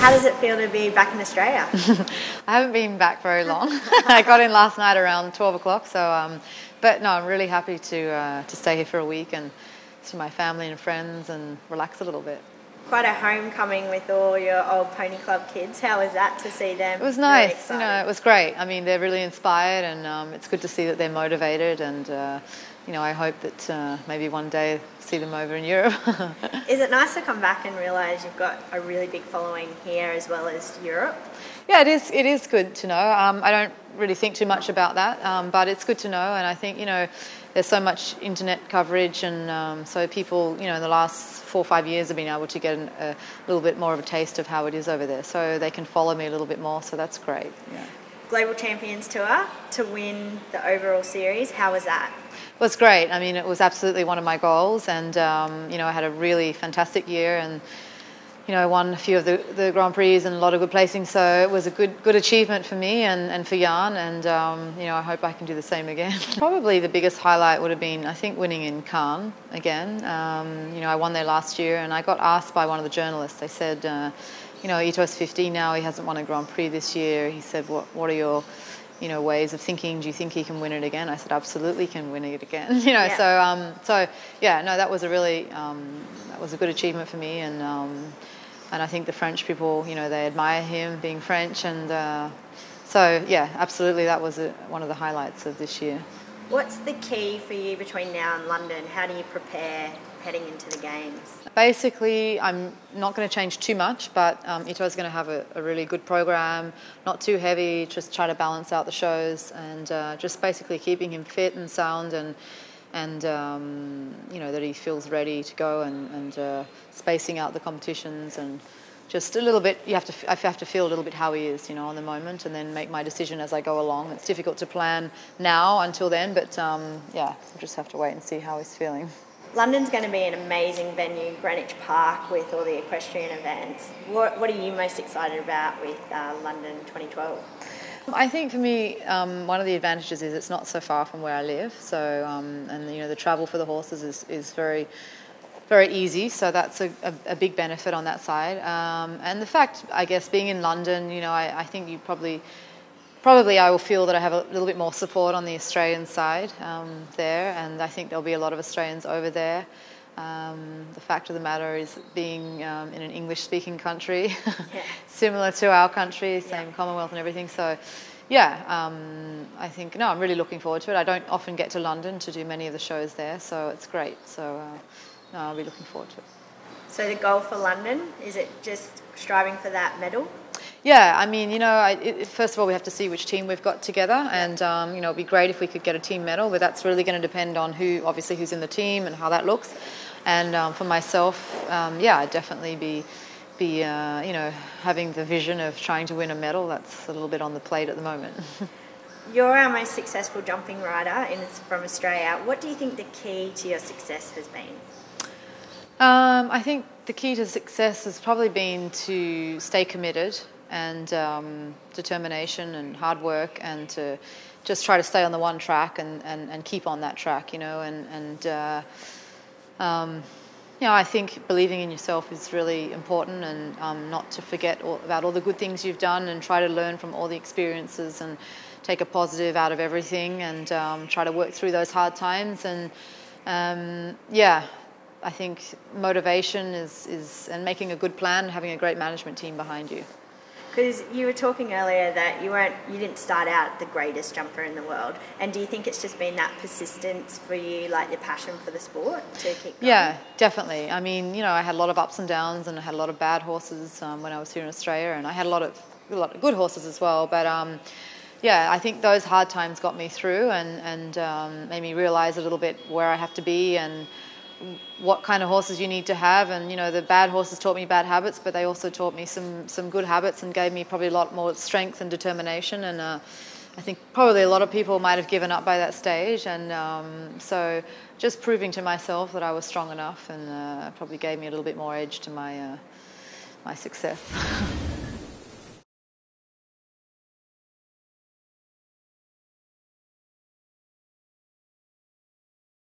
How does it feel to be back in Australia? I haven't been back very long. I got in last night around 12 o'clock. So, but no, I'm really happy to stay here for a week and see my family and friends and relax a little bit. Quite a homecoming with all your old pony club kids. How was that to see them? It was nice. It was great. I mean, they're really inspired, and it's good to see that they're motivated. And I hope that maybe one day see them over in Europe. Is it nice to come back and realise you've got a really big following here as well as Europe? Yeah, it is. It is good to know. I don't really think too much about that, but it's good to know. And I think there's so much internet coverage, and so people in the last 4 or 5 years have been able to get a little bit more of a taste of how it is over there, so they can follow me a little bit more. So that's great. Yeah. Global Champions Tour to win the overall series. How was that? It was great. I mean, it was absolutely one of my goals, and I had a really fantastic year, and won a few of the Grand Prix and a lot of good placings. So it was a good achievement for me and for Jan, and I hope I can do the same again. Probably the biggest highlight would have been, I think, winning in Cannes again. I won there last year, and I got asked by one of the journalists. They said, Ito's 50 now. He hasn't won a Grand Prix this year. He said, what are your ways of thinking? Do you think he can win it again? I said, absolutely can win it again. Yeah. That was that was a good achievement for me, and I think the French people, they admire him being French, and absolutely, that was one of the highlights of this year. What's the key for you between now and London? How do you prepare heading into the games? Basically, I'm not going to change too much, but Ito's going to have a really good program, not too heavy, just try to balance out the shows, and just basically keeping him fit and sound, and that he feels ready to go, and spacing out the competitions, and just a little bit. I have to feel a little bit how he is, on the moment, and then make my decision as I go along. It's difficult to plan now until then, but we'll just have to wait and see how he's feeling. London's going to be an amazing venue, Greenwich Park, with all the equestrian events. What are you most excited about with London 2012? I think for me, one of the advantages is it's not so far from where I live. So, the travel for the horses is very, very easy. So that's a big benefit on that side. And the fact, I guess, being in London, I think you probably I will feel that I have a little bit more support on the Australian side there, and I think there'll be a lot of Australians over there. The fact of the matter is, being in an English-speaking country, similar to our country, same Commonwealth and everything. So, I think, I'm really looking forward to it. I don't often get to London to do many of the shows there, so it's great. So, I'll be looking forward to it. So the goal for London, is it just striving for that medal? Yeah, I mean, first of all, we have to see which team we've got together, and it'd be great if we could get a team medal, but that's really going to depend on who's in the team and how that looks. And for myself, I'd definitely be having the vision of trying to win a medal. That's a little bit on the plate at the moment. You're our most successful jumping rider from Australia. What do you think the key to your success has been? I think the key to success has probably been to stay committed, and determination and hard work, and to just try to stay on the one track and keep on that track, I think believing in yourself is really important, and not to forget about all the good things you've done, and try to learn from all the experiences and take a positive out of everything, and try to work through those hard times. And I think motivation is and making a good plan and having a great management team behind you. Because you were talking earlier that you didn't start out the greatest jumper in the world, and do you think it's just been that persistence for you, like the passion for the sport, to keep going? Yeah, definitely. I mean, I had a lot of ups and downs, and I had a lot of bad horses when I was here in Australia, and I had a lot of good horses as well. But I think those hard times got me through, and made me realise a little bit where I have to be, and what kind of horses you need to have. And the bad horses taught me bad habits, but they also taught me some good habits, and gave me probably a lot more strength and determination. And I think probably a lot of people might have given up by that stage, and so just proving to myself that I was strong enough, and probably gave me a little bit more edge to my success.